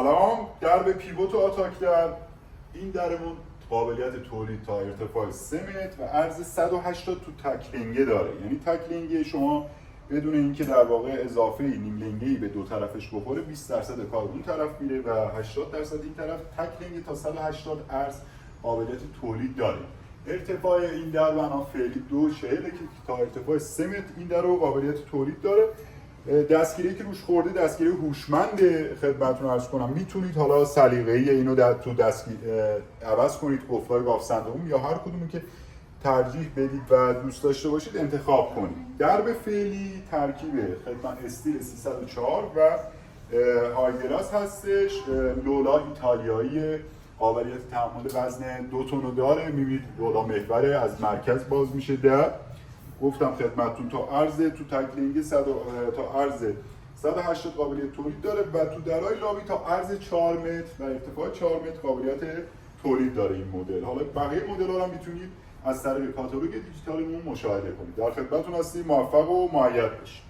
سلام. درب پیوت و آتاک در این درمون قابلیت تولید تا ارتفاع 3 متر و عرض 180 تو تکلنگه داره. یعنی تکلنگه شما بدون اینکه در واقع اضافه نیم لنگه‌ای به دو طرفش بخوره 20% کار اون طرف میره و 80% این طرف. تکلنگه تا 180 عرض قابلیت تولید داره. ارتفاع این در بنا فعلی 2.40 که تا ارتفاع 3 متر این در رو قابلیت تولید داره. دستگیری که روش خورده دستگیری هوشمند خدمتتون عرض کنم. میتونید حالا سلیقه‌ای اینو تو دستگیر عوض کنید، قفل‌های گاف صندوق یا هر کدومی که ترجیح بدید و دوست داشته باشید انتخاب کنید. درب فعلی ترکیب خدمت استیل 304 و هایگلاس هستش. لولا ایتالیایی قابلیت تحمل وزن 2 تن داره. میبینید لولا محور از مرکز باز میشه. در گفتم خدمتتون تا عرض تو تکلینگ تا عرض 180 قابلیت تولید داره و تو درای لابی تا عرض 4 متر و ارتفاع 4 متر قابلیت تولید داره این مدل. حالا بقیه مدل‌ها هم میتونید از طریق کاتالوگ دیجیتالمون مشاهده کنید. در خدمتتون هستیم. موفق و مؤید باشید.